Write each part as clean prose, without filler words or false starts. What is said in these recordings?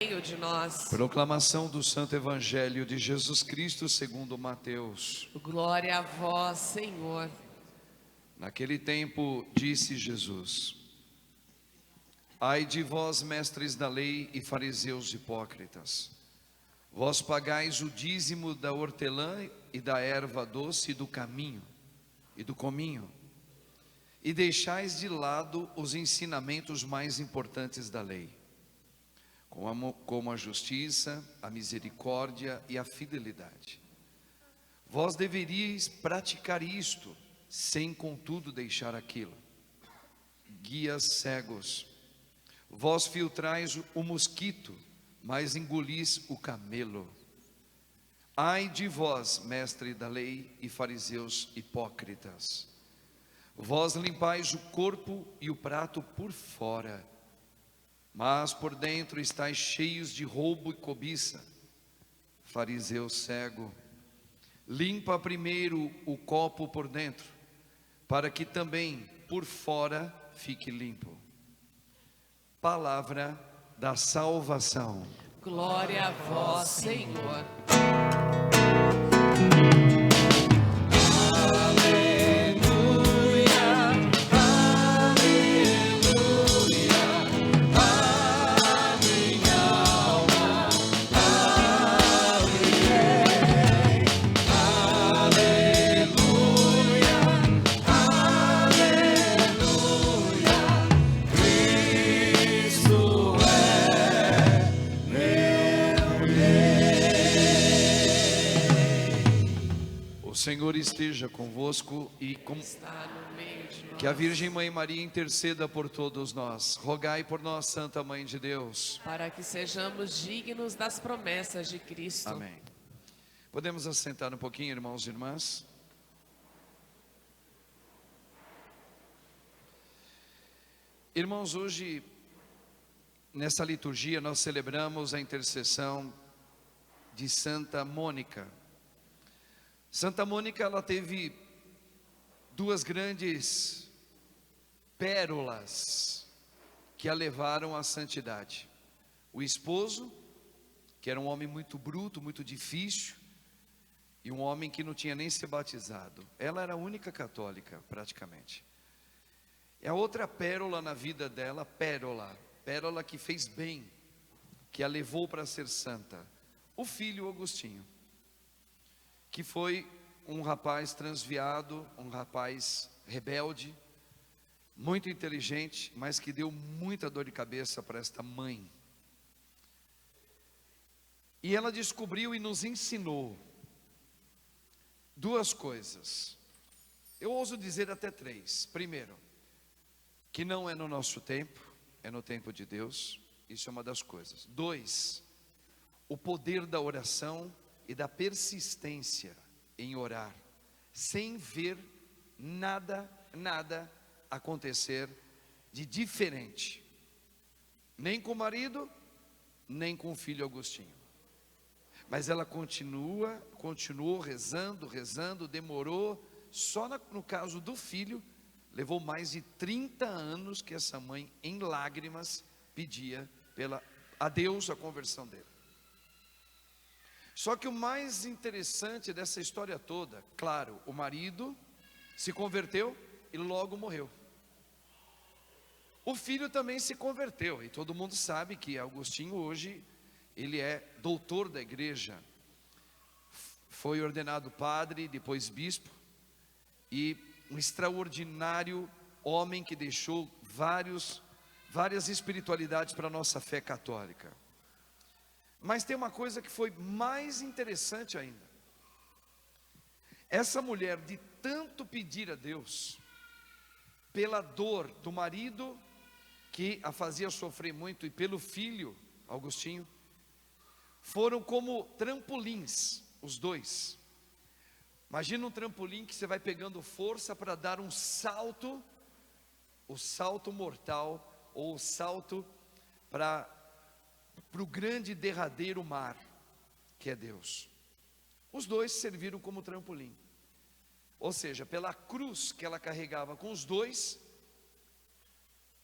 meio de nós. Proclamação do Santo Evangelho de Jesus Cristo segundo Mateus. Glória a vós, Senhor. Naquele tempo disse Jesus: Ai de vós, mestres da lei e fariseus hipócritas, vós pagais o dízimo da hortelã e da erva doce e do caminho e do cominho, e deixais de lado os ensinamentos mais importantes da lei, como a justiça, a misericórdia e a fidelidade. Vós deveríeis praticar isto, sem contudo deixar aquilo. Guias cegos, vós filtrais o mosquito, mas engolis o camelo. Ai de vós, mestre da lei e fariseus hipócritas, vós limpais o corpo e o prato por fora, mas por dentro estáis cheios de roubo e cobiça. Fariseu cego, limpa primeiro o copo por dentro, para que também por fora fique limpo. Palavra da salvação. Glória a vós, Senhor. O Senhor esteja convosco e Está no meio de nós. que a Virgem Mãe Maria interceda por todos nós. Rogai por nós, Santa Mãe de Deus. Para que sejamos dignos das promessas de Cristo. Amém. Podemos assentar um pouquinho, irmãos e irmãs? Irmãos, hoje, nessa liturgia, nós celebramos a intercessão de Santa Mônica. Santa Mônica, ela teve duas grandes pérolas que a levaram à santidade. O esposo, que era um homem muito bruto, muito difícil, e um homem que não tinha nem se batizado. Ela era a única católica, praticamente. E a outra pérola na vida dela, pérola que fez bem, que a levou para ser santa, o filho Agostinho, que foi um rapaz transviado, um rapaz rebelde, muito inteligente, mas que deu muita dor de cabeça para esta mãe. E ela descobriu e nos ensinou duas coisas. Eu ouso dizer até três. Primeiro, que não é no nosso tempo, é no tempo de Deus. Isso é uma das coisas. Dois, o poder da oração e da persistência em orar, sem ver nada acontecer de diferente, nem com o marido, nem com o filho Agostinho. Mas ela continuou rezando, demorou, só no caso do filho, levou mais de 30 anos que essa mãe, em lágrimas, pedia a Deus a conversão dele. Só que o mais interessante dessa história toda, claro, o marido se converteu e logo morreu. O filho também se converteu, e todo mundo sabe que Agostinho hoje, ele é doutor da igreja, foi ordenado padre, depois bispo, e um extraordinário homem que deixou várias espiritualidades para a nossa fé católica. Mas tem uma coisa que foi mais interessante ainda. Essa mulher, de tanto pedir a Deus, pela dor do marido, que a fazia sofrer muito, e pelo filho, Agostinho, foram como trampolins, os dois. Imagina um trampolim que você vai pegando força para dar um salto, o salto mortal, ou o salto para o grande derradeiro mar, que é Deus. Os dois serviram como trampolim. Ou seja, pela cruz que ela carregava com os dois,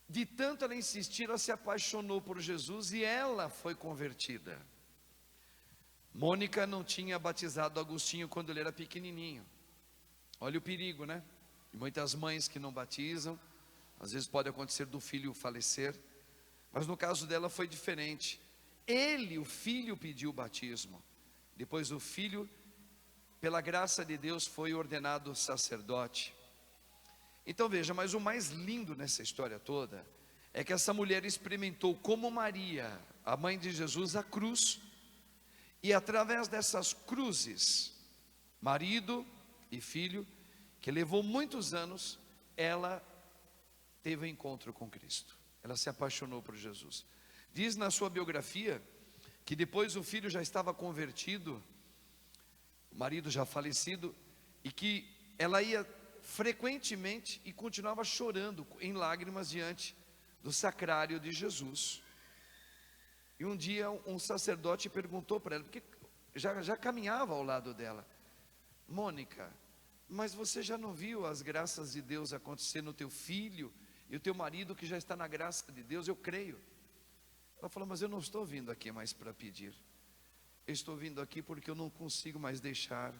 de tanto ela insistir, ela se apaixonou por Jesus e ela foi convertida. Mônica não tinha batizado Agostinho quando ele era pequenininho. Olha o perigo, né? E muitas mães que não batizam, às vezes pode acontecer do filho falecer, mas no caso dela foi diferente. O filho, pediu o batismo. Depois o filho, pela graça de Deus, foi ordenado sacerdote. Então veja, mas o mais lindo nessa história toda é que essa mulher experimentou como Maria, a mãe de Jesus, a cruz. E através dessas cruzes, marido e filho, que levou muitos anos, ela teve um encontro com Cristo. Ela se apaixonou por Jesus. Diz na sua biografia que depois o filho já estava convertido, o marido já falecido, e que ela ia frequentemente e continuava chorando em lágrimas diante do sacrário de Jesus. E um dia um sacerdote perguntou para ela, porque já caminhava ao lado dela: Mônica, mas você já não viu as graças de Deus acontecer no teu filho e o teu marido que já está na graça de Deus? Eu creio. Ela falou: mas eu não estou vindo aqui mais para pedir, eu estou vindo aqui porque eu não consigo mais deixar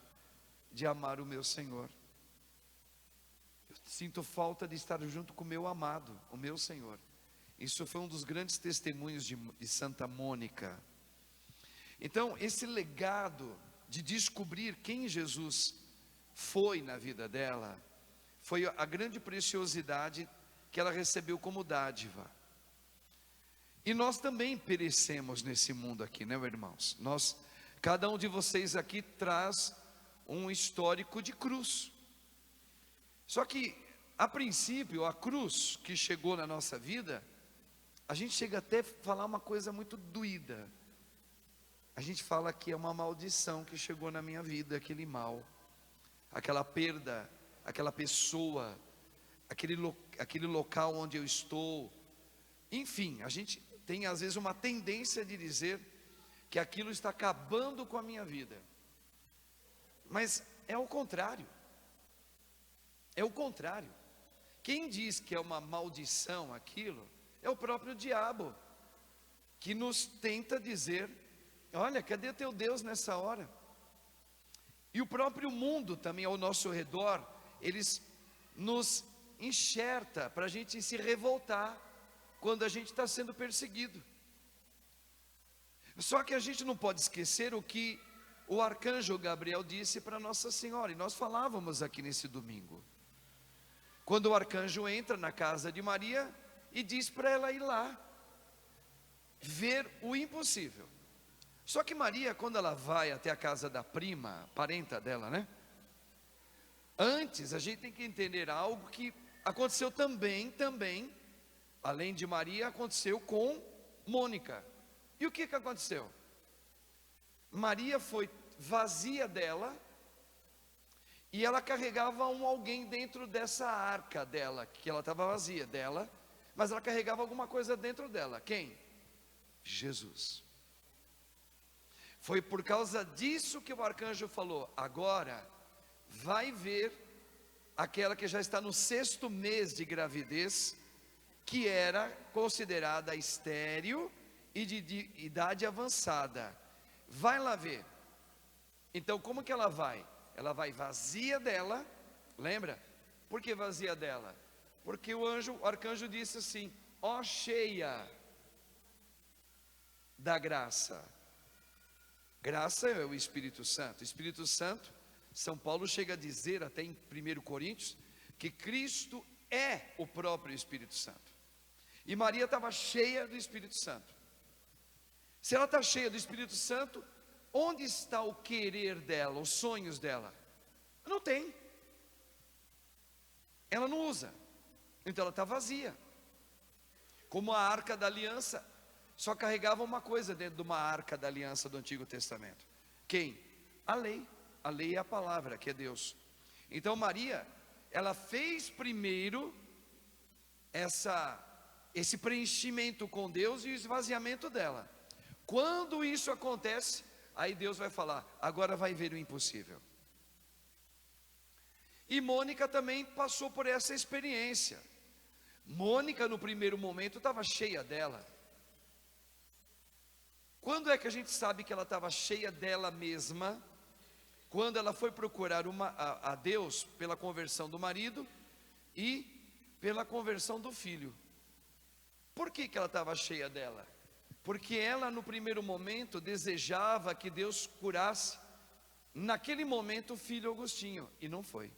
de amar o meu Senhor. Eu sinto falta de estar junto com o meu amado, o meu Senhor. Isso foi um dos grandes testemunhos de Santa Mônica. Então, esse legado de descobrir quem Jesus foi na vida dela, foi a grande preciosidade que ela recebeu como dádiva. E nós também perecemos nesse mundo aqui, né, irmãos? Cada um de vocês aqui traz um histórico de cruz. Só que, a princípio, a cruz que chegou na nossa vida, a gente chega até a falar uma coisa muito doída. A gente fala que é uma maldição que chegou na minha vida, aquele mal, aquela perda, aquela pessoa, aquele local onde eu estou. Enfim, a gente tem às vezes uma tendência de dizer que aquilo está acabando com a minha vida. Mas é o contrário. É o contrário. Quem diz que é uma maldição aquilo, é o próprio diabo, que nos tenta dizer: olha, cadê teu Deus nessa hora? E o próprio mundo também ao nosso redor, eles nos enxerta para a gente se revoltar quando a gente está sendo perseguido. Só que a gente não pode esquecer o que o arcanjo Gabriel disse para Nossa Senhora, e nós falávamos aqui nesse domingo. Quando o arcanjo entra na casa de Maria e diz para ela ir lá, ver o impossível. Só que Maria, quando ela vai até a casa da prima, parenta dela, né? Antes, a gente tem que entender algo que aconteceu também, além de Maria, aconteceu com Mônica. E o que aconteceu? Maria foi vazia dela, e ela carregava alguém dentro dessa arca dela, que ela estava vazia dela, mas ela carregava alguma coisa dentro dela. Quem? Jesus. Foi por causa disso que o arcanjo falou: agora vai ver aquela que já está no 6º mês de gravidez, que era considerada estéril e de idade avançada. Vai lá ver. Então como que ela vai? Ela vai vazia dela, lembra? Por que vazia dela? Porque o arcanjo disse assim: ó cheia da graça. Graça é o Espírito Santo. Espírito Santo, São Paulo chega a dizer até em 1 Coríntios, que Cristo é o próprio Espírito Santo. E Maria estava cheia do Espírito Santo. Se ela está cheia do Espírito Santo, onde está o querer dela, os sonhos dela? Não tem. Ela não usa. Então ela está vazia. Como a arca da aliança, só carregava uma coisa dentro de uma arca da aliança do Antigo Testamento. Quem? A lei. A lei é a palavra, que é Deus. Então Maria, ela fez primeiro esse preenchimento com Deus e o esvaziamento dela. Quando isso acontece, aí Deus vai falar: agora vai ver o impossível. E Mônica também passou por essa experiência. Mônica, no primeiro momento, estava cheia dela. Quando é que a gente sabe que ela estava cheia dela mesma? Quando ela foi procurar a Deus pela conversão do marido e pela conversão do filho. Por que ela estava cheia dela? Porque ela, no primeiro momento, desejava que Deus curasse, naquele momento, o filho Agostinho, e não foi.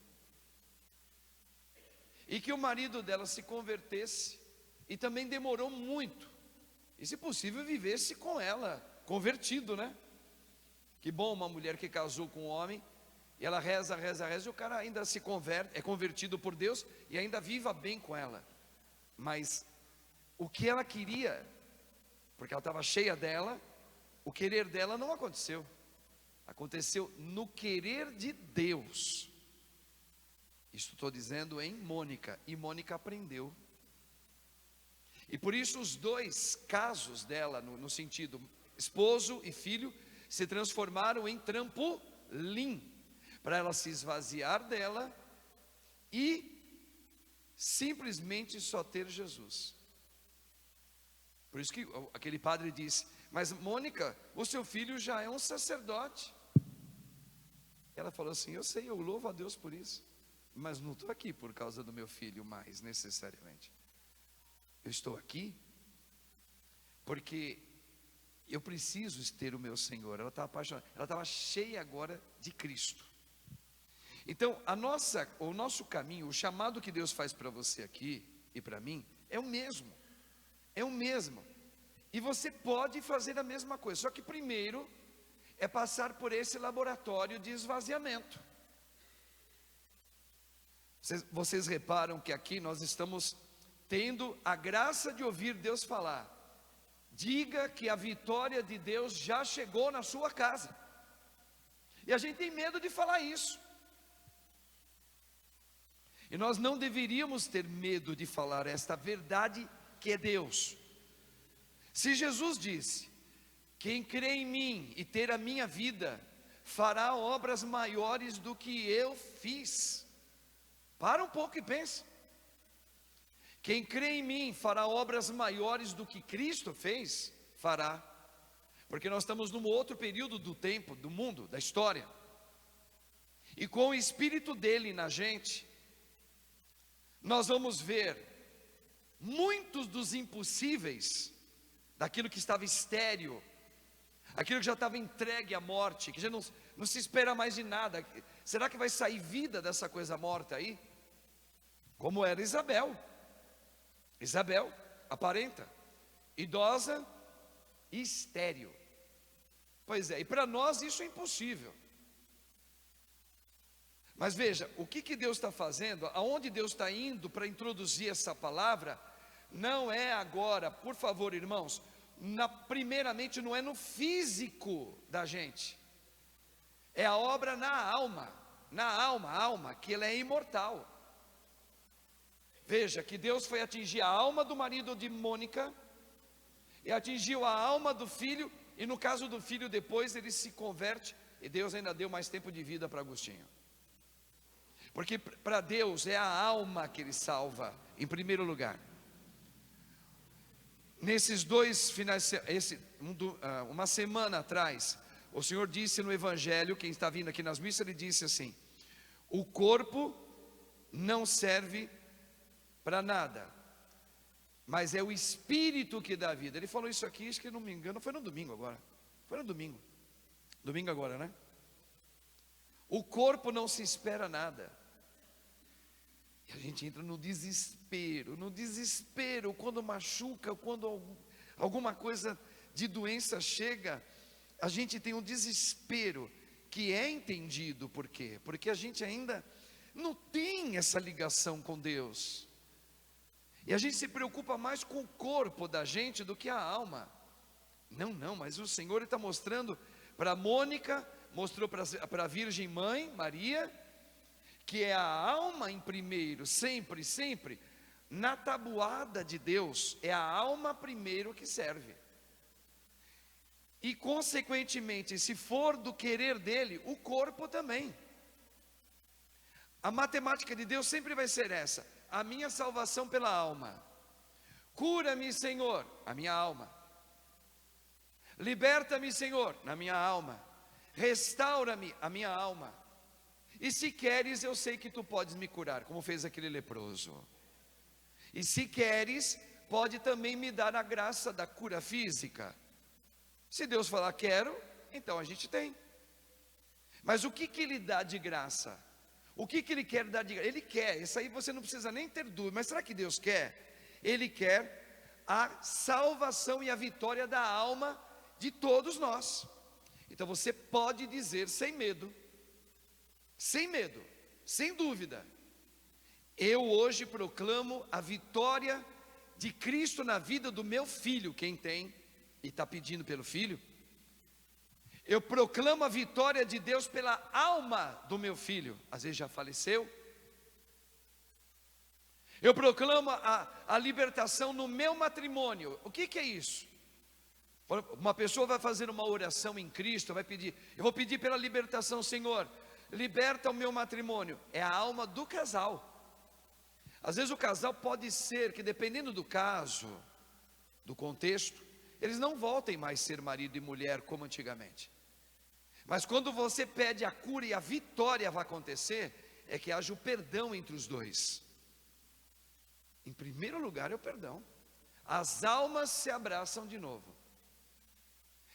E que o marido dela se convertesse, e também demorou muito, e se possível vivesse com ela, convertido, né? Que bom uma mulher que casou com um homem, e ela reza, e o cara ainda se converte, é convertido por Deus, e ainda viva bem com ela. Mas o que ela queria, porque ela estava cheia dela, o querer dela não aconteceu. Aconteceu no querer de Deus. Isto estou dizendo em Mônica, e Mônica aprendeu. E por isso os dois casos dela, no sentido esposo e filho, se transformaram em trampolim, para ela se esvaziar dela e simplesmente só ter Jesus. Por isso que aquele padre disse: mas Mônica, o seu filho já é um sacerdote. Ela falou assim: eu sei, eu louvo a Deus por isso, mas não estou aqui por causa do meu filho mais necessariamente. Eu estou aqui porque eu preciso ter o meu Senhor. Ela estava apaixonada, ela estava cheia agora de Cristo. Então o nosso caminho, o chamado que Deus faz para você aqui e para mim é o mesmo. É o mesmo. E você pode fazer a mesma coisa, só que primeiro é passar por esse laboratório de esvaziamento. Vocês reparam que aqui nós estamos tendo a graça de ouvir Deus falar: diga que a vitória de Deus já chegou na sua casa. E a gente tem medo de falar isso. E nós não deveríamos ter medo de falar esta verdade que é Deus. Se Jesus disse: quem crê em mim e ter a minha vida, fará obras maiores do que eu fiz. Para um pouco e pensa. Quem crê em mim fará obras maiores do que Cristo fez, fará. Porque nós estamos num outro período do tempo, do mundo, da história. E com o Espírito dele na gente, nós vamos ver muitos dos impossíveis, daquilo que estava estéril, aquilo que já estava entregue à morte, que já não se espera mais de nada. Será que vai sair vida dessa coisa morta aí? Como era Isabel. Isabel aparenta, idosa e estéril. Pois é, e para nós isso é impossível. Mas veja, o que Deus está fazendo, aonde Deus está indo para introduzir essa palavra, não é agora, por favor irmãos, primeiramente não é no físico da gente, é a obra na alma, a alma, que ela é imortal. Veja que Deus foi atingir a alma do marido de Mônica, e atingiu a alma do filho, e no caso do filho depois ele se converte, e Deus ainda deu mais tempo de vida para Agostinho. Porque para Deus é a alma que Ele salva, em primeiro lugar. Nesses dois finais, uma semana atrás, o Senhor disse no Evangelho, quem está vindo aqui nas missas, Ele disse assim: o corpo não serve para nada, mas é o Espírito que dá vida. Ele falou isso aqui, acho que não me engano, foi no domingo agora. Foi no domingo. Domingo agora, né? O corpo não se espera nada. E a gente entra no desespero, quando machuca, quando alguma coisa de doença chega, a gente tem um desespero que é entendido. Por quê? Porque a gente ainda não tem essa ligação com Deus. E a gente se preocupa mais com o corpo da gente do que a alma. Não, mas o Senhor está mostrando para Mônica, mostrou para a Virgem Mãe, Maria, que é a alma em primeiro, sempre, na tabuada de Deus, é a alma primeiro que serve. E consequentemente, se for do querer dele, o corpo também. A matemática de Deus sempre vai ser essa: a minha salvação pela alma. Cura-me, Senhor, a minha alma. Liberta-me, Senhor, na minha alma. Restaura-me a minha alma. E se queres, eu sei que tu podes me curar, como fez aquele leproso. E se queres, pode também me dar a graça da cura física. Se Deus falar quero, então a gente tem. Mas o que Ele dá de graça? O que Ele quer dar de graça? Ele quer, isso aí você não precisa nem ter dúvida. Mas será que Deus quer? Ele quer a salvação e a vitória da alma de todos nós. Então você pode dizer sem medo, sem dúvida: eu hoje proclamo a vitória de Cristo na vida do meu filho. Quem tem e está pedindo pelo filho, eu proclamo a vitória de Deus pela alma do meu filho, às vezes já faleceu. Eu proclamo a libertação no meu matrimônio. O que é isso? Uma pessoa vai fazer uma oração em Cristo, vai pedir, eu vou pedir pela libertação, Senhor, liberta o meu matrimônio. É a alma do casal. Às vezes o casal pode ser que, dependendo do caso, do contexto, eles não voltem mais a ser marido e mulher como antigamente. Mas quando você pede a cura e a vitória vai acontecer, é que haja o perdão entre os dois. Em primeiro lugar é o perdão. As almas se abraçam de novo.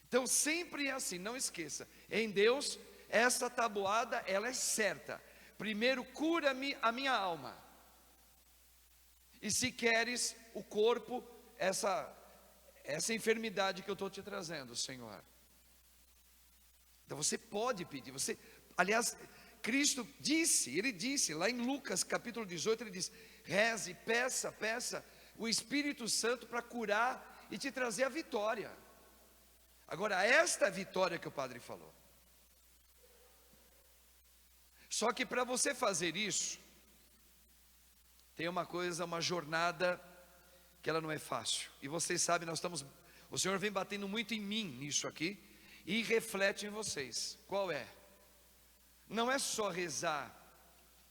Então sempre é assim, não esqueça. Em Deus, essa tabuada, ela é certa. Primeiro, cura-me a minha alma. E se queres o corpo, essa enfermidade que eu estou te trazendo, Senhor. Então você pode pedir, aliás, Cristo disse, Ele disse, lá em Lucas capítulo 18, Ele diz: reze, peça o Espírito Santo para curar e te trazer a vitória. Agora, esta é a vitória que o Padre falou. Só que para você fazer isso, tem uma coisa, uma jornada, que ela não é fácil. E vocês sabem, o Senhor vem batendo muito em mim nisso aqui, e reflete em vocês. Qual é? Não é só rezar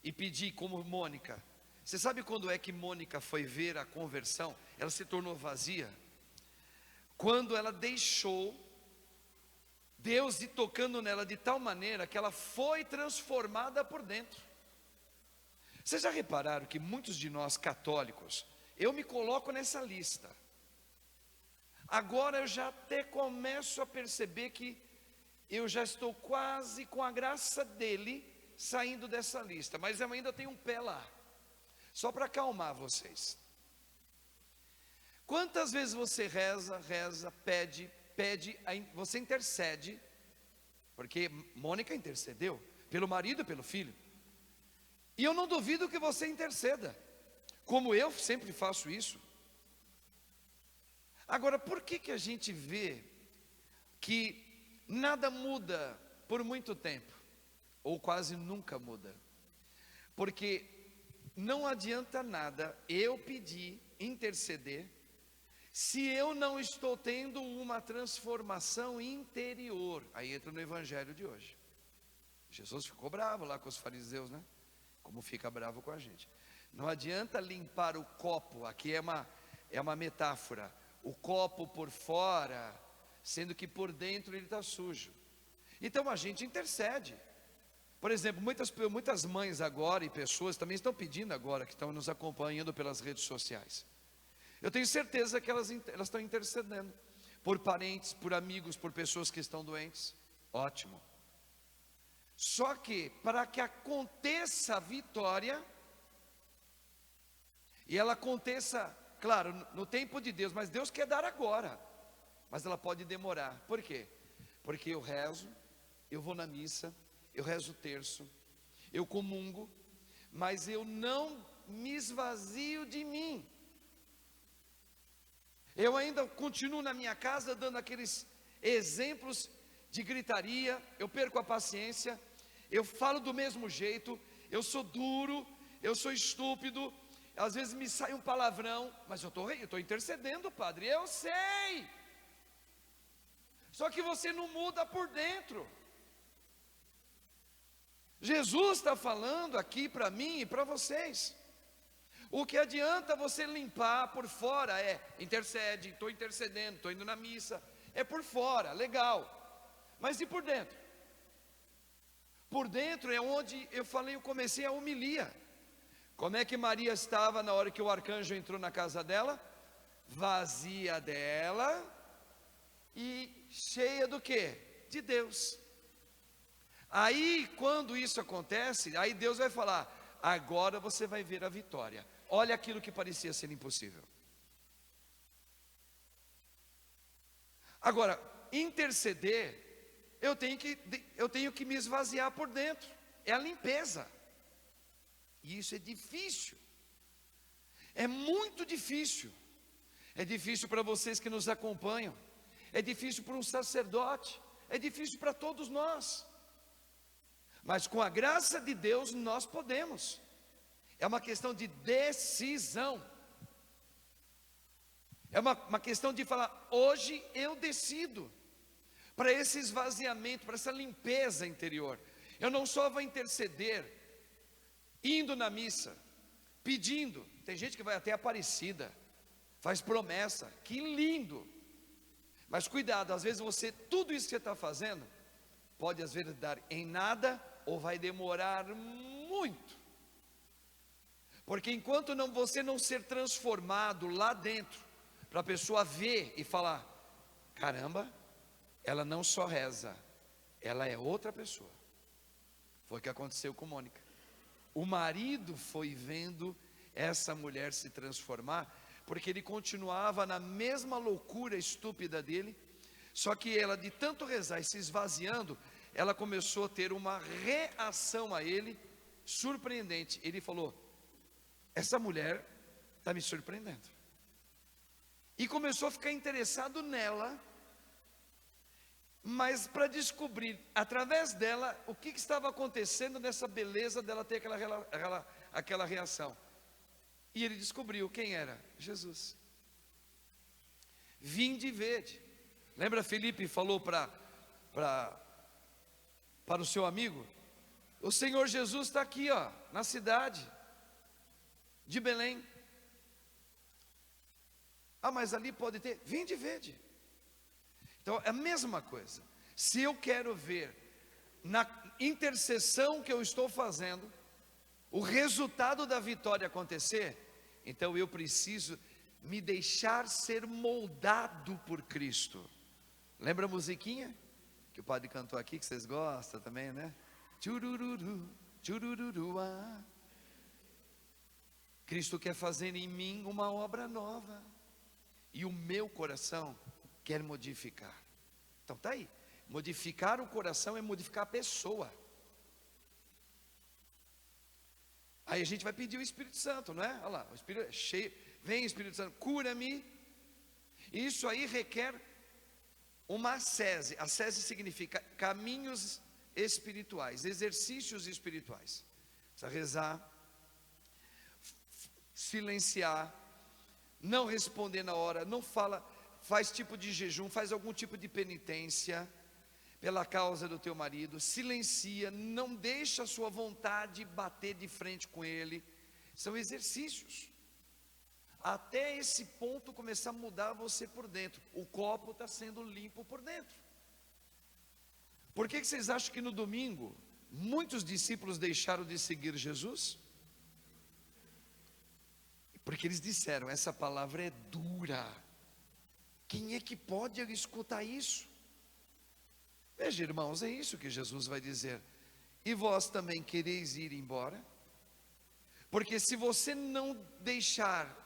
e pedir como Mônica. Você sabe quando é que Mônica foi ver a conversão? Ela se tornou vazia. Quando ela deixou Deus ir tocando nela de tal maneira que ela foi transformada por dentro. Vocês já repararam que muitos de nós católicos, eu me coloco nessa lista. Agora eu já até começo a perceber que eu já estou quase com a graça dele saindo dessa lista, mas eu ainda tenho um pé lá. Só para acalmar vocês. Quantas vezes você reza, pede, você intercede, porque Mônica intercedeu pelo marido e pelo filho, e eu não duvido que você interceda, como eu sempre faço isso. Agora, por que a gente vê que nada muda por muito tempo, ou quase nunca muda? Porque não adianta nada eu pedir, interceder, se eu não estou tendo uma transformação interior. Aí entra no evangelho de hoje. Jesus ficou bravo lá com os fariseus, né? Como fica bravo com a gente. Não adianta limpar o copo, aqui é uma metáfora, o copo por fora, sendo que por dentro ele está sujo. Então a gente intercede. Por exemplo, muitas mães agora e pessoas também estão pedindo agora, que estão nos acompanhando pelas redes sociais. Eu tenho certeza que elas estão intercedendo por parentes, por amigos, por pessoas que estão doentes. Ótimo. Só que para que aconteça a vitória, e ela aconteça, claro, no tempo de Deus, mas Deus quer dar agora, mas ela pode demorar. Por quê? Porque eu rezo, eu vou na missa, eu rezo o terço, eu comungo, mas eu não me esvazio de mim. Eu ainda continuo na minha casa dando aqueles exemplos de gritaria, eu perco a paciência, eu falo do mesmo jeito, eu sou duro, eu sou estúpido, às vezes me sai um palavrão, mas eu estou intercedendo, Padre, eu sei. Só que você não muda por dentro. Jesus está falando aqui para mim e para vocês. O que adianta você limpar por fora intercede, estou intercedendo, estou indo na missa, é por fora, legal, mas e por dentro? Por dentro é onde eu comecei a homilia. Como é que Maria estava na hora que o arcanjo entrou na casa dela? Vazia dela e cheia do quê? De Deus. Aí quando isso acontece, aí Deus vai falar: agora você vai ver a vitória. Olha aquilo que parecia ser impossível. Agora, interceder, eu tenho que me esvaziar por dentro. É a limpeza. E isso é difícil. É muito difícil. É difícil para vocês que nos acompanham. É difícil para um sacerdote. É difícil para todos nós. Mas com a graça de Deus nós podemos. É uma questão de decisão. É uma questão de falar: hoje eu decido. Para esse esvaziamento, para essa limpeza interior. Eu não só vou interceder indo na missa, pedindo. Tem gente que vai até Aparecida, faz promessa, que lindo. Mas cuidado, às vezes tudo isso que você está fazendo, pode às vezes dar em nada, ou vai demorar muito. Porque enquanto você não ser transformado lá dentro, para a pessoa ver e falar: caramba, ela não só reza, ela é outra pessoa. Foi o que aconteceu com Mônica. O marido foi vendo essa mulher se transformar, porque ele continuava na mesma loucura estúpida dele. Só que ela, de tanto rezar e se esvaziando, ela começou a ter uma reação a ele surpreendente. Ele falou: essa mulher está me surpreendendo. E começou a ficar interessado nela, mas para descobrir através dela o que estava acontecendo nessa beleza dela ter aquela reação. E ele descobriu quem era: Jesus. Vinde e vede. Lembra, Felipe falou para o seu amigo: o Senhor Jesus está aqui, na cidade de Belém. Ah, mas ali pode ter. Vinde e vede. Então é a mesma coisa. Se eu quero ver na intercessão que eu estou fazendo o resultado da vitória acontecer, então eu preciso me deixar ser moldado por Cristo. Lembra a musiquinha que o padre cantou aqui, que vocês gostam também, né? Tchurururu, tchurururu, ah. Cristo quer fazer em mim uma obra nova, e o meu coração quer modificar. Então tá aí. Modificar o coração é modificar a pessoa. Aí a gente vai pedir o Espírito Santo, não é? Olha lá, o Espírito é cheio. Vem, Espírito Santo, cura-me. Isso aí requer uma ascese. Ascese significa caminhos espirituais, exercícios espirituais. Precisa rezar, silenciar, não responder na hora, não fala, faz tipo de jejum, faz algum tipo de penitência pela causa do teu marido, silencia, não deixa a sua vontade bater de frente com ele. São exercícios, até esse ponto começar a mudar você por dentro. O copo está sendo limpo por dentro. Por que vocês acham que no domingo muitos discípulos deixaram de seguir Jesus? Porque eles disseram: essa palavra é dura, quem é que pode escutar isso? Veja, irmãos, é isso que Jesus vai dizer: e vós também quereis ir embora? Porque se você não deixar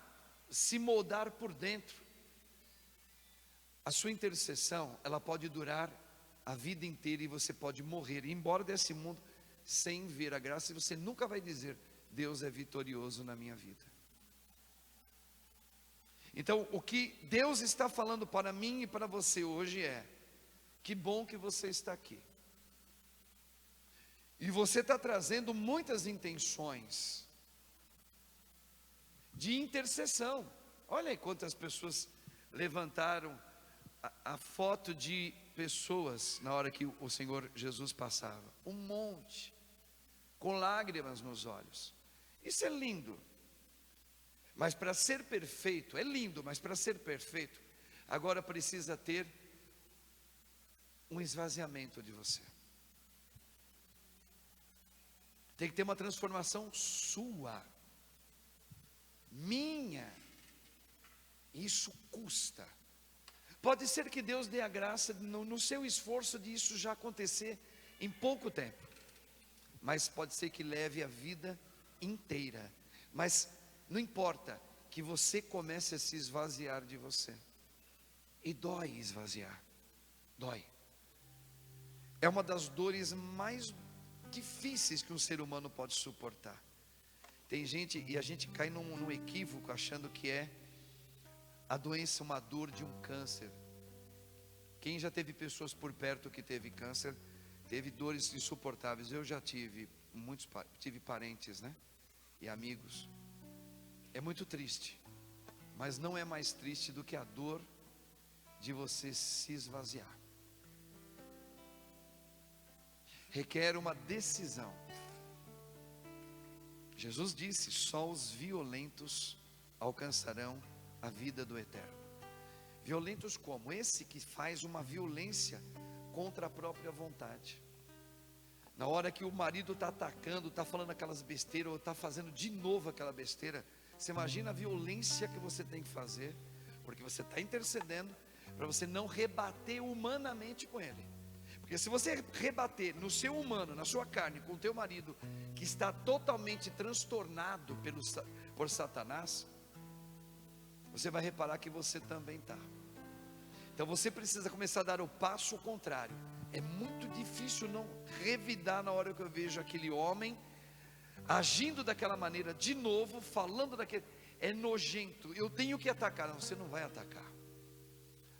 se moldar por dentro, a sua intercessão, ela pode durar a vida inteira, e você pode morrer, ir embora desse mundo sem ver a graça, e você nunca vai dizer: Deus é vitorioso na minha vida. Então, o que Deus está falando para mim e para você hoje é: que bom que você está aqui. E você está trazendo muitas intenções de intercessão. Olha aí quantas pessoas levantaram a foto de pessoas na hora que o Senhor Jesus passava. Um monte, com lágrimas nos olhos. Isso é lindo. Mas para ser perfeito, é lindo, mas para ser perfeito, agora precisa ter um esvaziamento de você. Tem que ter uma transformação sua, minha. Isso custa. Pode ser que Deus dê a graça no seu esforço de isso já acontecer em pouco tempo, mas pode ser que leve a vida inteira. Mas não importa, que você comece a se esvaziar de você. E dói esvaziar, dói. É uma das dores mais difíceis que um ser humano pode suportar. Tem gente, e a gente cai num equívoco achando que é a doença, uma dor de um câncer. Quem já teve pessoas por perto que teve câncer, teve dores insuportáveis. Eu já tive, tive parentes, né? E amigos. É muito triste, mas não é mais triste do que a dor de você se esvaziar. Requer uma decisão. Jesus disse: só os violentos alcançarão a vida do eterno. Violentos como? Esse que faz uma violência contra a própria vontade. Na hora que o marido está atacando, está falando aquelas besteiras, ou está fazendo de novo aquela besteira, você imagina a violência que você tem que fazer, porque você está intercedendo para você não rebater humanamente com ele. Porque se você rebater no seu humano, na sua carne, com o teu marido, que está totalmente transtornado por Satanás, você vai reparar que você também está. Então você precisa começar a dar o passo contrário. É muito difícil não revidar na hora que eu vejo aquele homem agindo daquela maneira de novo, falando daquele, é nojento, eu tenho que atacar. Não, você não vai atacar.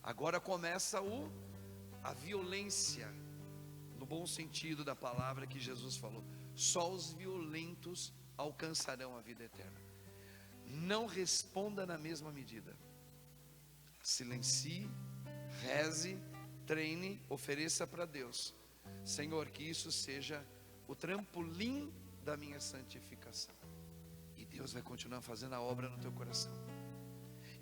Agora começa a violência, no bom sentido da palavra que Jesus falou. Só os violentos alcançarão a vida eterna. Não responda na mesma medida. Silencie, reze, treine, ofereça para Deus: Senhor, que isso seja o trampolim da minha santificação. E Deus vai continuar fazendo a obra no teu coração.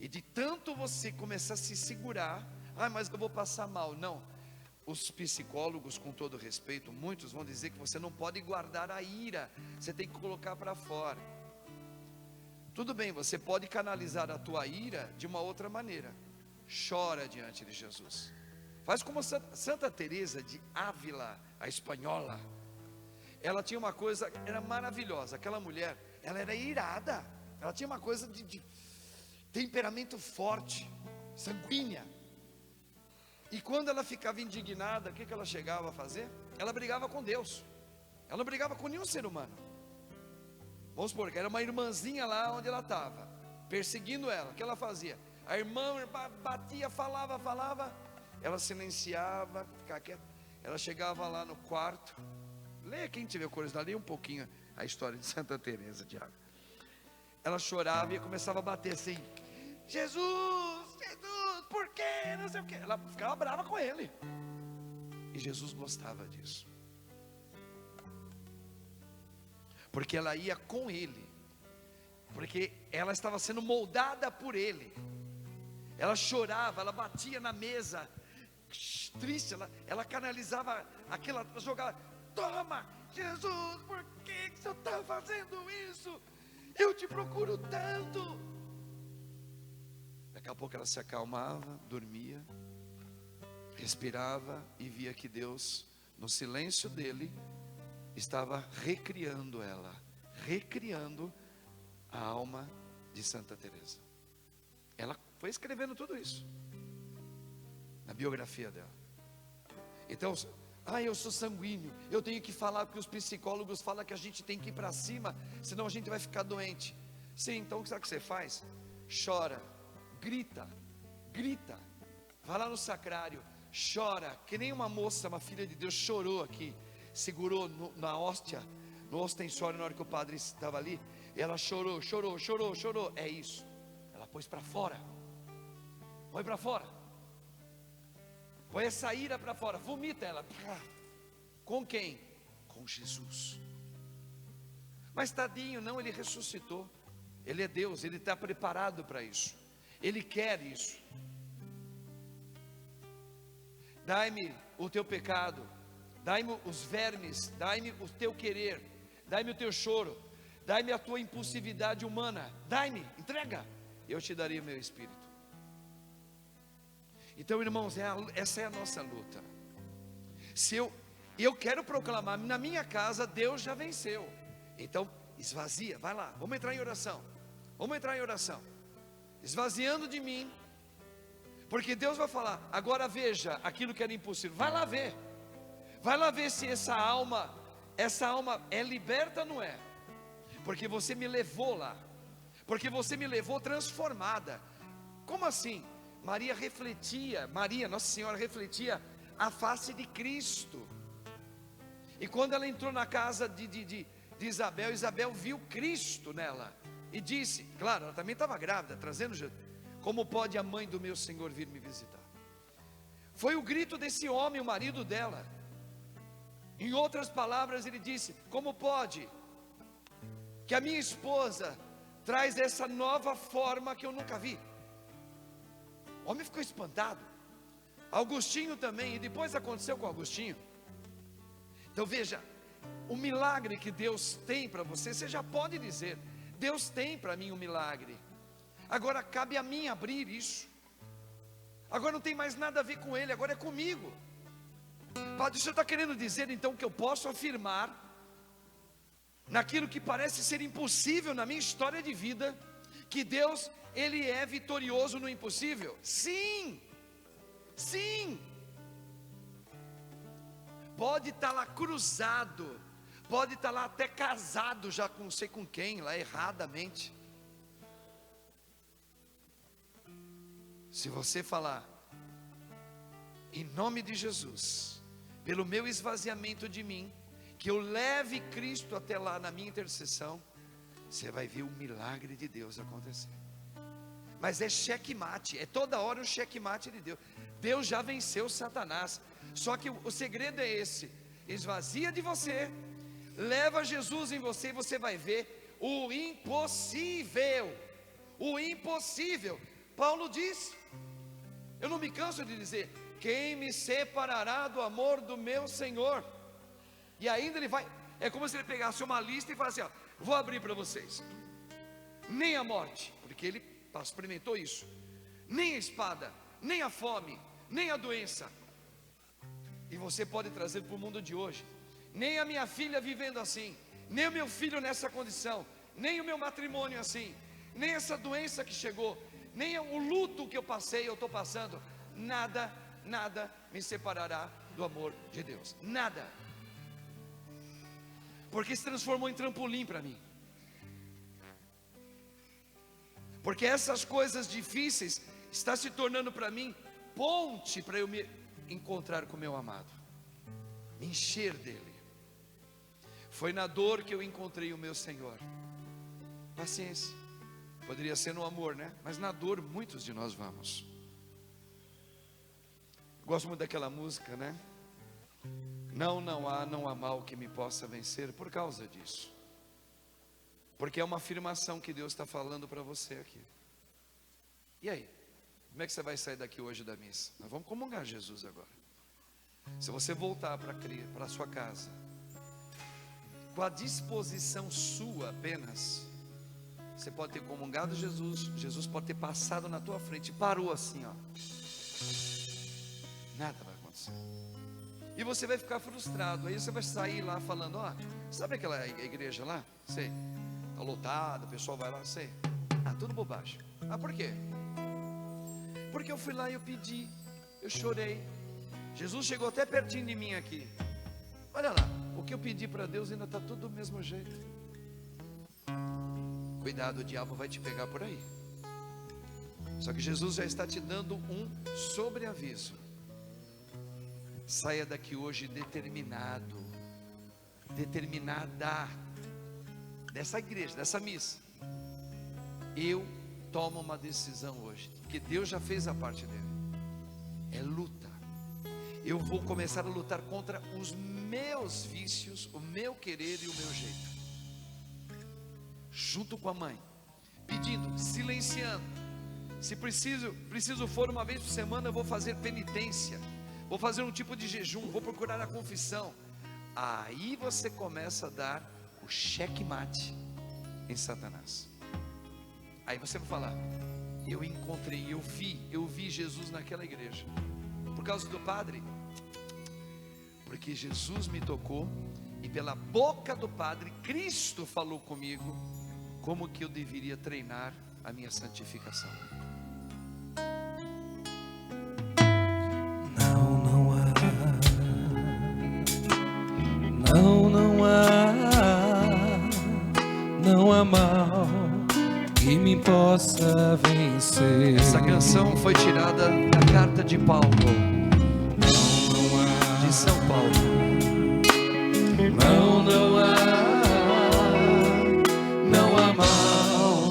E de tanto você começar a se segurar, mas eu vou passar mal. Não, os psicólogos, com todo respeito, muitos vão dizer que você não pode guardar a ira, você tem que colocar para fora. Tudo bem, você pode canalizar a tua ira de uma outra maneira. Chora diante de Jesus. Faz como Santa Teresa de Ávila, a espanhola. Ela tinha uma coisa, era maravilhosa. Aquela mulher, ela era irada. Ela tinha uma coisa de temperamento forte, sanguínea. E quando ela ficava indignada, o que ela chegava a fazer? Ela brigava com Deus. Ela não brigava com nenhum ser humano. Vamos supor que era uma irmãzinha lá onde ela estava, perseguindo ela. O que ela fazia? A irmã batia, falava. Ela silenciava, ficava quieta. Ela chegava lá no quarto. Leia, quem tiver curiosidade, leia um pouquinho a história de Santa Teresa de Ávila. Ela chorava e começava a bater assim: Jesus, por quê? Não sei o quê. Ela ficava brava com ele. E Jesus gostava disso, porque ela ia com ele, porque ela estava sendo moldada por ele. Ela chorava, ela batia na mesa, triste, ela canalizava aquela, jogava: toma, Jesus, por que você está fazendo isso? Eu te procuro tanto. Daqui a pouco ela se acalmava, dormia, respirava e via que Deus, no silêncio dele, estava recriando ela, recriando a alma de Santa Teresa. Ela foi escrevendo tudo isso na biografia dela. Então, eu sou sanguíneo, eu tenho que falar, porque os psicólogos falam que a gente tem que ir para cima, senão a gente vai ficar doente. Sim, então sabe o que você faz? Chora, grita, vai lá no sacrário, chora, que nem uma moça, uma filha de Deus, chorou aqui, segurou na hóstia, no ostensório, na hora que o padre estava ali. Ela chorou, é isso. Ela pôs para fora, põe para fora, põe essa ira para fora, vomita ela. Com quem? Com Jesus. Mas tadinho, não, ele ressuscitou. Ele é Deus, Ele está preparado para isso, Ele quer isso. Dai-me o teu pecado, dai-me os vermes, dai-me o teu querer, dai-me o teu choro, dai-me a tua impulsividade humana, dai-me, entrega, eu te darei o meu espírito. Então, irmãos, essa é a nossa luta. Se eu quero proclamar, na minha casa Deus já venceu. Então esvazia, vai lá, vamos entrar em oração. Vamos entrar em oração, esvaziando de mim, porque Deus vai falar, agora veja aquilo que era impossível. Vai lá ver se essa alma é liberta ou não é, porque você me levou lá, porque você me levou transformada. Como assim? Maria, Nossa Senhora refletia a face de Cristo, e quando ela entrou na casa de Isabel, Isabel viu Cristo nela, e disse, claro, ela também estava grávida, trazendo Jesus, como pode a mãe do meu Senhor vir me visitar? Foi o grito desse homem, o marido dela. Em outras palavras, ele disse, como pode que a minha esposa traz essa nova forma que eu nunca vi? O homem ficou espantado. Agostinho também, e depois aconteceu com Agostinho. Então veja, o milagre que Deus tem para você, você já pode dizer, Deus tem para mim um milagre, agora cabe a mim abrir isso, agora não tem mais nada a ver com ele, agora é comigo. Padre, você está querendo dizer então que eu posso afirmar, naquilo que parece ser impossível na minha história de vida, que Deus, Ele é vitorioso no impossível? Sim, sim. Pode estar lá cruzado, pode estar lá até casado já com não sei com quem, lá erradamente. Se você falar, em nome de Jesus, pelo meu esvaziamento de mim, que eu leve Cristo até lá na minha intercessão, você vai ver o milagre de Deus acontecer. Mas é checkmate, é toda hora um checkmate de Deus. Deus já venceu Satanás. Só que o segredo é esse: esvazia de você, leva Jesus em você, e você vai ver o impossível. O impossível. Paulo diz, eu não me canso de dizer, quem me separará do amor do meu Senhor? E ainda ele vai, é como se ele pegasse uma lista e falasse, ó, vou abrir para vocês. Nem a morte, porque ele experimentou isso, nem a espada, nem a fome, nem a doença. E você pode trazer para o mundo de hoje, nem a minha filha vivendo assim, nem o meu filho nessa condição, nem o meu matrimônio assim, nem essa doença que chegou, nem o luto que eu passei, eu estou passando. Nada me separará do amor de Deus, nada, porque se transformou em trampolim para mim, porque essas coisas difíceis está se tornando para mim ponte para eu me encontrar com o meu amado, me encher dele. Foi na dor que eu encontrei o meu Senhor. Paciência, poderia ser no amor, né? Mas na dor muitos de nós vamos. Gosto muito daquela música, né? Não há mal que me possa vencer por causa disso. Porque é uma afirmação que Deus está falando para você aqui. E aí? Como é que você vai sair daqui hoje da missa? Nós vamos comungar Jesus agora. Se você voltar para a sua casa, com a disposição sua apenas, você pode ter comungado Jesus, Jesus pode ter passado na tua frente e parou assim, ó. Nada vai acontecer. E você vai ficar frustrado. Aí você vai sair lá falando, ó, sabe aquela igreja lá? Sei, está lotada, o pessoal vai lá, sei. Ah, tudo bobagem. Ah, por quê? Porque eu fui lá e eu pedi, eu chorei. Jesus chegou até pertinho de mim aqui. Olha lá, o que eu pedi para Deus ainda está tudo do mesmo jeito. Cuidado, o diabo vai te pegar por aí. Só que Jesus já está te dando um sobreaviso. Saia daqui hoje determinado, determinada, dessa igreja, dessa missa. Eu tomo uma decisão hoje, porque Deus já fez a parte dele. É luta. Eu vou começar a lutar contra os meus vícios, o meu querer e o meu jeito. Junto com a mãe, pedindo, silenciando. Se preciso for uma vez por semana, eu vou fazer penitência, vou fazer um tipo de jejum, vou procurar a confissão. Aí você começa a dar o checkmate em Satanás. Aí você vai falar: eu encontrei, eu vi Jesus naquela igreja. Por causa do padre? Porque Jesus me tocou, e pela boca do padre, Cristo falou comigo como que eu deveria treinar a minha santificação. Não há mal que me possa vencer. Essa canção foi tirada da carta de Paulo, de São Paulo. Não há mal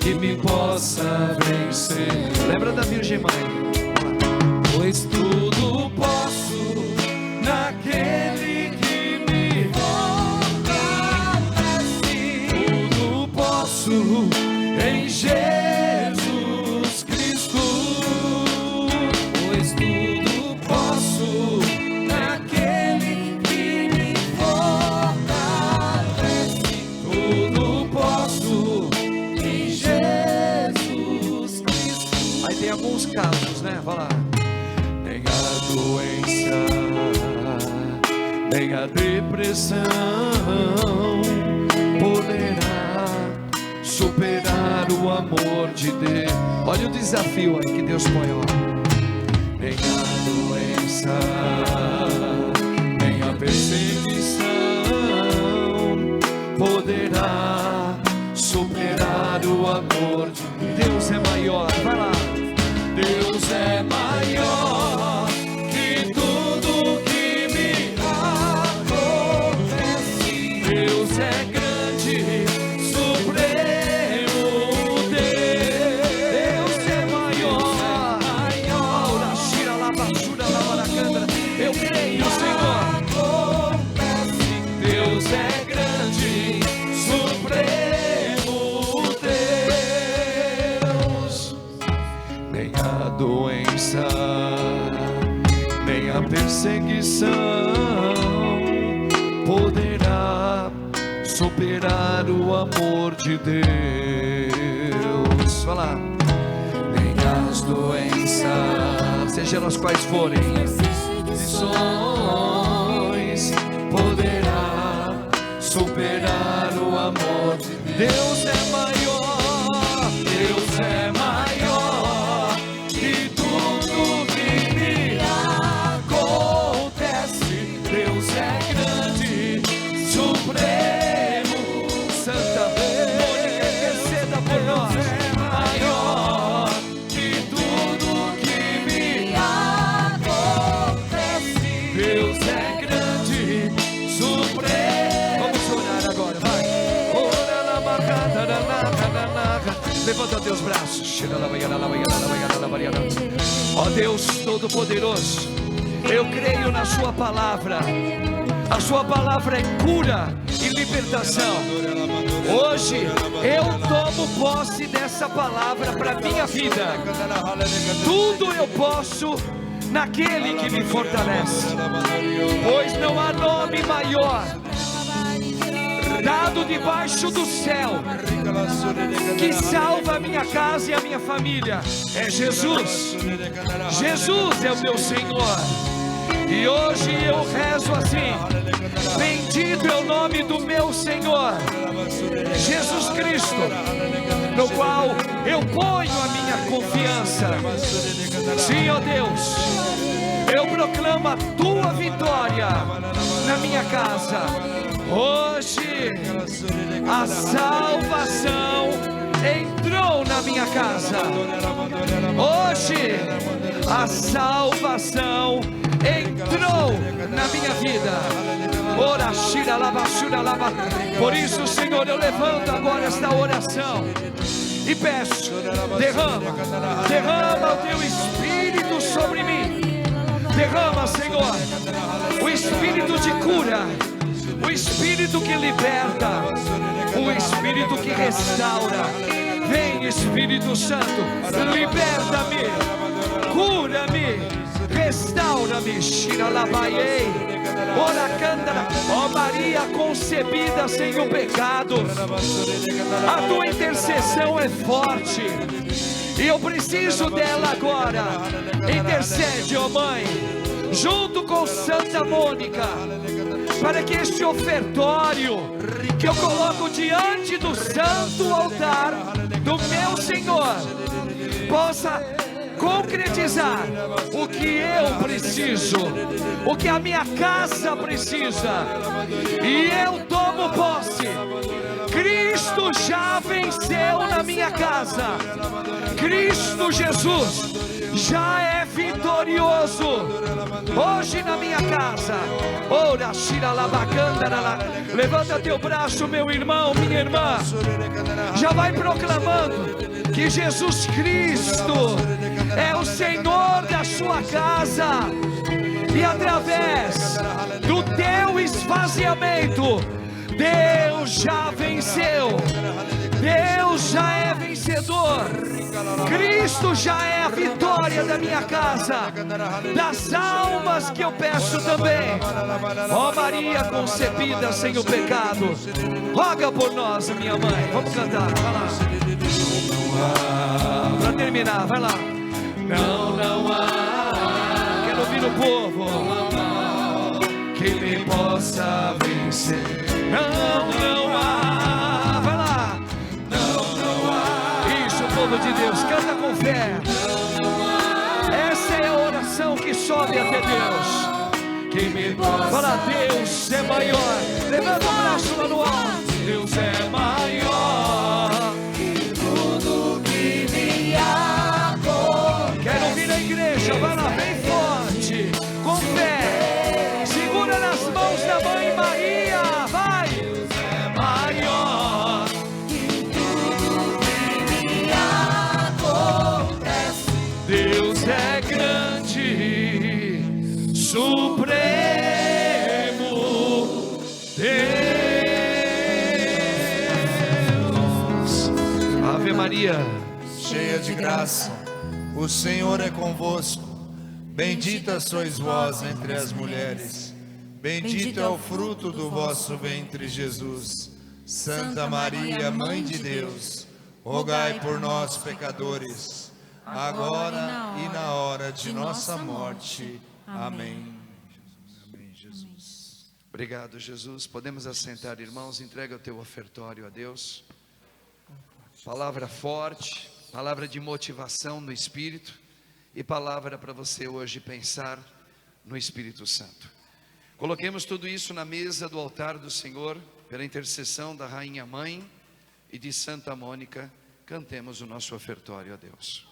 que me possa vencer. Lembra da Virgem Mãe? Pois tudo posso naquele que me fortalece. Tudo posso em Jesus Cristo. Pois tudo posso naquele que me fortalece. Tudo posso em Jesus Cristo. Aí tem alguns casos, né? Vai lá. Nem a doença, nem a depressão poderá superar o amor de Deus. Olha o desafio aí que Deus põe, ó. Nem a doença, nem a perseguição poderá superar o amor de Deus. Deus é maior, vai lá. Deus é maior que tudo que me acontece. Deus é grande, supremo Deus. Deus é maior. Aura, shira, labachura, labaracandra. Eu creio, Senhor. Deus é grande, supremo Deus. Nem a doença, nem a perseguição poderá superar o amor de Deus. Vai lá. Nem as doenças, Seja elas quais forem, perseguições poderá superar o amor de Deus. Deus é maior. Deus é maior que tudo que me acontece. Deus é grande, supremo. Santa Mônica, interceda por nós. Deus é maior que tudo que me acontece. Deus é grande, supremo. Vamos orar agora, vai. Ora na barrada, na. Levanta teus braços. Ó Deus Todo-Poderoso, eu creio na sua palavra. A sua palavra é cura e libertação. Hoje eu tomo posse dessa palavra para minha vida. Tudo eu posso naquele que me fortalece, pois não há nome maior dado debaixo do céu que salva a minha casa e a minha família. É Jesus. Jesus é o meu Senhor. E hoje eu rezo assim: bendito é o nome do meu Senhor Jesus Cristo, no qual eu ponho a minha confiança. Sim, ó Deus, eu proclamo a tua vitória na minha casa. Hoje a salvação entrou na minha casa. Hoje a salvação entrou na minha vida. Ora, shira, lava, shura, lava. Por isso, Senhor, eu levanto agora esta oração e peço: derrama o teu Espírito sobre mim. Derrama, Senhor, o Espírito de cura, o Espírito que liberta, o Espírito que restaura. Vem, Espírito Santo, liberta-me, cura-me, restaura-me. Shiralabaiei, oracandara. Ó Maria concebida sem o pecado, a tua intercessão é forte, e eu preciso dela agora. Intercede, ó Mãe, junto com Santa Mônica, para que este ofertório que eu coloco diante do santo altar do meu Senhor possa concretizar o que eu preciso, o que a minha casa precisa, e eu tomo posse. Cristo já venceu na minha casa. Cristo Jesus já é vitorioso hoje na minha casa. Ora, levanta teu braço, meu irmão, minha irmã. Já vai proclamando que Jesus Cristo é o Senhor da sua casa, e através do teu esvaziamento, Deus já venceu. Deus já é vencedor. Cristo já é a vitória da minha casa, das almas que eu peço também. Ó Maria concebida sem o pecado, roga por nós, minha mãe. Vamos cantar, vai lá. Para terminar, vai lá. Não há. Quero ouvir o povo que me possa vencer. Não há. Vai lá. Não há. Isso, povo de Deus, canta com fé. Essa é a oração que sobe até Deus. Que me possa. Fala, Deus é maior. Levanta o braço lá no alto. Deus é maior que tudo que me acontece. Quero ouvir a igreja, vai lá bem forte, com fé. Segura nas mãos da Mãe Maria, vai. Deus é maior que tudo que me acontece. Deus é grande, supremo Deus. Ave Maria, cheia de graça, o Senhor é convosco. Bendita sois vós entre as mulheres, bendito é o fruto do vosso ventre, Jesus. Santa Maria, Mãe de Deus, rogai por nós, pecadores, agora e na hora de nossa morte. Amém. amém, Jesus. Obrigado, Jesus. Podemos assentar, irmãos. Entrega o teu ofertório a Deus. Palavra forte, palavra de motivação no Espírito, e palavra para você hoje pensar no Espírito Santo. Coloquemos tudo isso na mesa do altar do Senhor, pela intercessão da Rainha Mãe e de Santa Mônica. Cantemos o nosso ofertório a Deus.